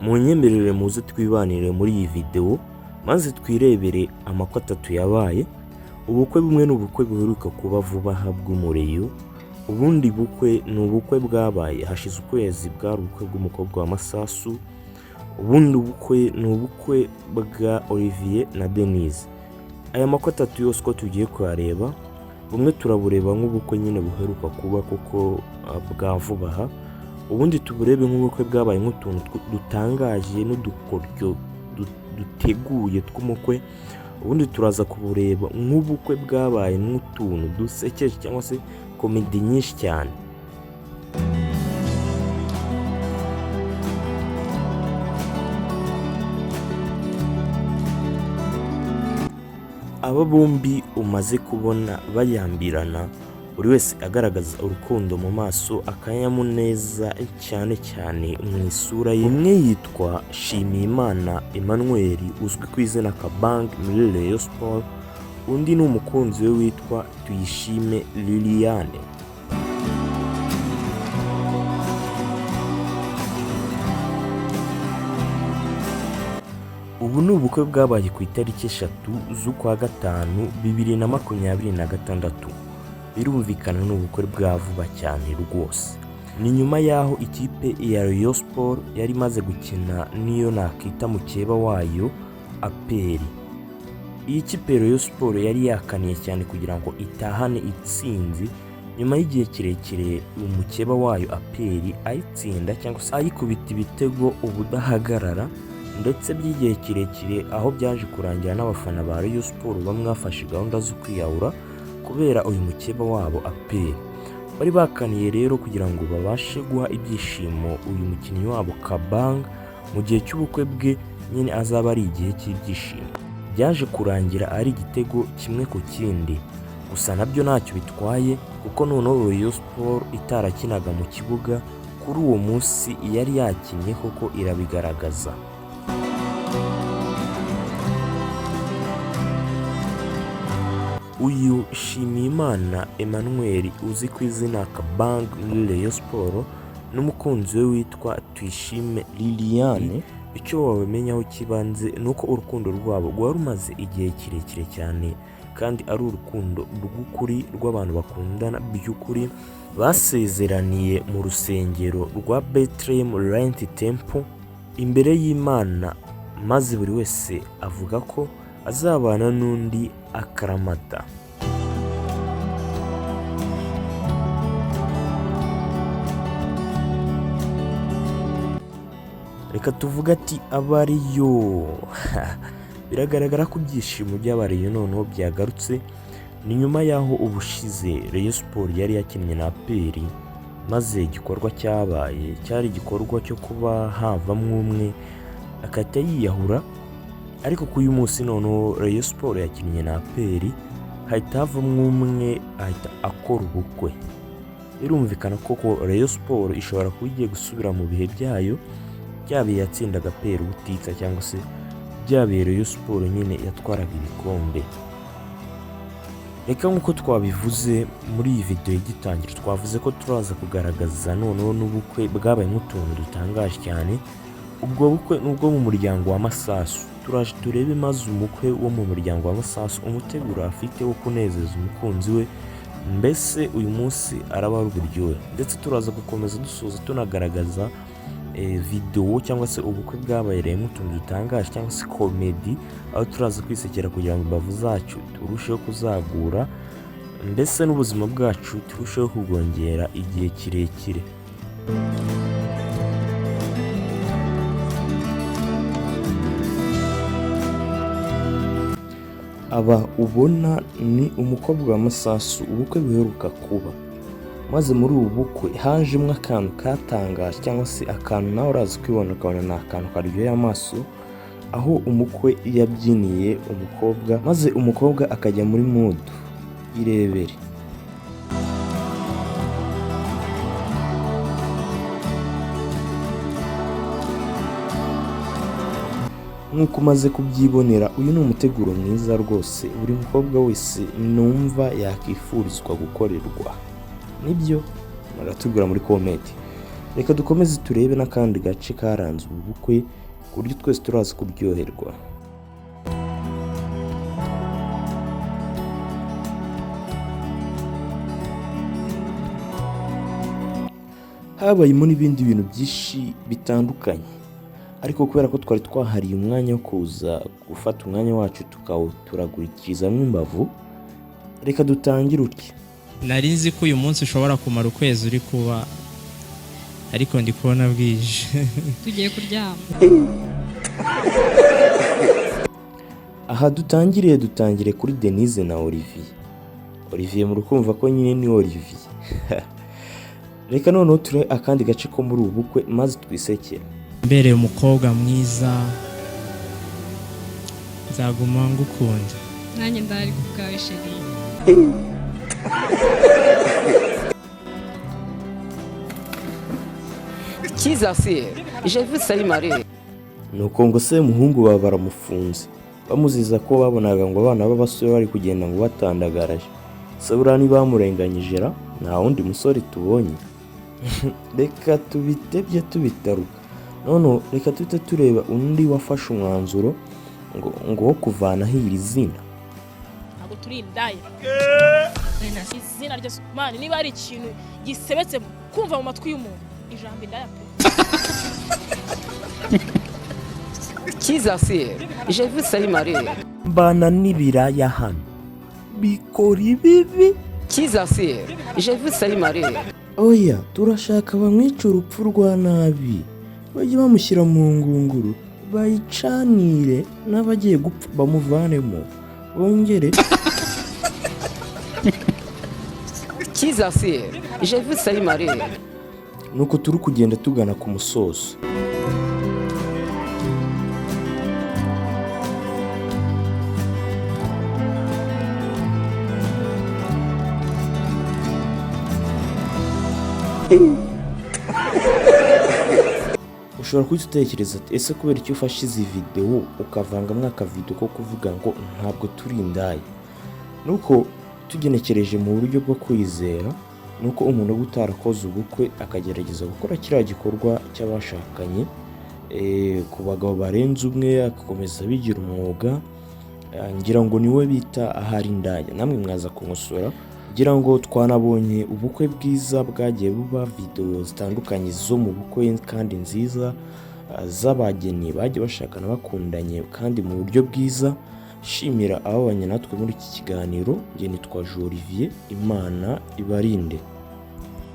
munyemerere muze twibanire muri iyi video maze twirebere amakwe 3 yabaye. Ubukwe bumwe n'ubukwe buheruka kuba vuba bw'umureyo, ubundi bukwe n'ubukwe bwabaye hashize ukwezi bwari ubukwe bw'umukobwa wa Masasu, ubundi bukwe n'ubukwe bwa Olivier na Denise. Aya makwe 3 yose ko tugiye kuyareba, bumwe turabureba nk'ubukwe nyine buheruka kuba kuko bwa vuba, ubundi tuburebe nk'ubukwe bwabaye nk'utuntu dutangaje n'udukoryo duteguye tw'umukwe, ubundi turaza kubureba nk'ubukwe bwabaye nk'utuntu dusekeje cyangwa se komedi nyinshi cyane. Aba bombi umaze kubona bayambirana, buri wese agaragaza urukundo mu maso, akanyamuneza cyane cyane mu isura ye. Umwe yitwa Shimiyimana Emmanuel uzwi ku izina Kabanga muri rayonsport, undi ni umukunzi we witwa Tuyishime Liliane. Ubu ni ubukwe bwabaye ku itariki 3 z'ukwa gatanu 2026. Birumvikana n'ubukwe bwa vuba cyane rwose. Ni nyuma yaho ikipe ya rayonsport yari maze gukina niyo nakita mukeba wayo aperi. Iyi kipe ya rayonsport yari yakaniye cyane kugira ngo itahane itsinzi nyuma y'igihe kirekire umukeba wayo aperi ayitsinda cyangwa se ayikubita ibitego ubudahagarara, ndetse by'igihe kirekire aho byaje kurangira n'abafana ba rayonsport bamwe bafashe gahunda zo kwiyahura kubera uyu mukeba wabo aperi. Bari bakaniye rero kugira ngo babashe guha ibyishimo uyu mukinnyi wabo Kabanga mu gihe cy'ubukwe bwe, nyine azaba ari igihe cy'ibyishimo. Byaje kurangira ari igitego kimwe ku kindi, gusa nabyo ntacyo bitwaye kuko noneho rayonsport itarakinaga mu kibuga kuri uwo munsi yari yakinnye koko irabigaragaza. Uyu Shimiyimana Emmanuel uzi ku izina Kabanga muri rayonsport n'umukunzi we witwa Tuyishime Liliane, icyo wabamenyaho kibanze nuko urukundo rwabo rwari rumaze igihe kirekire cyane kandi ari urukundo rw'ukuri rw'abantu bakundana by'ukuri. Basezeraniye mu rusengero rwa Bethlehem Rent Temple imbere y'Imana, maze buri wese avuga ko azabana n'undi akaramata. Reka tuvuga ati abariyo. Biragaragara ko ibyishimo by'abariyo noneho byagarutse. Ni nyuma yaho ubushize rayonsport yari yakinnye na aperi, maze igikorwa cyabaye cyari igikorwa cyo kuba havamwe umwe akajya yiyahura, ariko ku uyu munsi noneho rayonsport yakinnye na aperi hahita havamwe umwe ahita akora ubukwe. Birumvikana koko rayonsport ishobora kuba igiye gusubira mu bihe byayo, byabiye yatsindaga aperi ubutitsa cyangwa se byabiye rayonsport nyine yatwaraga ibikombe. Reka nk'uko twabivuze muri iyi video igitangira, twavuze ko turaza kugaragaza noneho n'ubukwe bwabaye nk'utuntu dutangaje cyane. Ubwo bukwe n'ubwo mu muryango wa Masasu. Turaje turebe maze umukwe wo mu muryango wa Masasu umuteguro afite wo kunezeza umukunzi we, mbese uyu munsi araba ari uburyohe. Ndetse turaza gukomeza dusoza tunagaragaza video cyangwa se ubukwe bwabaye rero nk'utuntu dutangaje cyangwa se komedi, aho turaza kwisekera kugira ngo imbavu zacu turusheho kuzagura, mbese n'ubuzima bwacu turusheho kubwongera igihe kirekire. Aba ubona ni umukobwa wa Masasu ubukwe buheruka kuba, maze muri ubu bukwe hajemo akantu katangaje cyangwa se akantu nawe urazi kwibona ukabona ni akantu karyoheye amaso, aho umukwe yabyiniye umukobwa maze umukobwa akajya muri mood irebere. Nk'uko umaze kubyibonera, uyu ni umuteguro mwiza rwose buri mukobwa wese numva yakifurizwa gukorerwa. Nibyo muratubwira muri comment. reka dukomeze turebe n'akandi gace karanze ubu bukwe ku buryo twese turaza kuryoherwa. Habayemo n'ibindi bintu byinshi bitandukanye, ariko kubera ko twari twahariye umwanya wo kuza gufata umwanya wacu tukawuturagurikizamo imbavu, reka dutangire utya. Nari nzi ko uyu munsi ushobora kumara ukwezi uri kuba, ariko ndi kubona bwije. Tugiye kuryama. Aha dutangire kuri Denise na Olivier. Olivier murukumva ko nyine ni Olivier. Reka noneho ture akandi gace ko muri ubu bukwe maze twisekera. Mbere umukobwa mwiza, nzaguma ngukunda. Nanjye ndari kubwawe sheri. J'ai vu ça marié. Nuko ngo se muhungu baba baramufunze, bamuziza ko babonaga ngo abana b'abasore bari kugenda ngo batandagaraje. Sabura ni bamurenganyije ra, nta wundi musore tubonye. Reka tubitebye tubitaruka. None reka tuhite tureba undi wafashe umwanzuro ngo wo kuvanaho iri zina. Ntabwo turi indaya. Izina rya Superman niba ari ikintu gisebetse kumva mu matwi y'umuntu, ijambo indaya pe. J'ai vu ça marié. Mbana n'ibiraya hano bikora ibibi. J'ai vu ça marié. Oya, turashaka bamwica urupfu rwa nabi, bajye bamushyira mu ngunguru bayicanire, n'abagiye gupfa bamuvanemo bongere. J'ai vu ça marié. Nuko turi kugenda tugana ku musozo. Ushobora kutekereza ati ese kubera icyo ufashe izi video ukavangamo akavideo ko kuvuga ngo ntabwo turi indaya. Nuko tugenekereje mu buryo bwo kwizera, nuko umuntu utarakoze ubukwe akagerageza gukora kiriya gikorwa cy'abashakanye ku bagabo barenze umwe, agakomeza bigira umwuga, ngira ngo niwe bita ahari indaya. Namwe mwaza kumusura, ngira ngo twanabonye ubukwe bwiza bwagiye buba, video zitandukanye zo mu bukwe kandi nziza z'abageni bagiye bashakana bakundanye kandi mu buryo bwiza. Shimira ababanye natwe muri iki kiganiro. Nge nitwa Olivier, Imana ibarinde.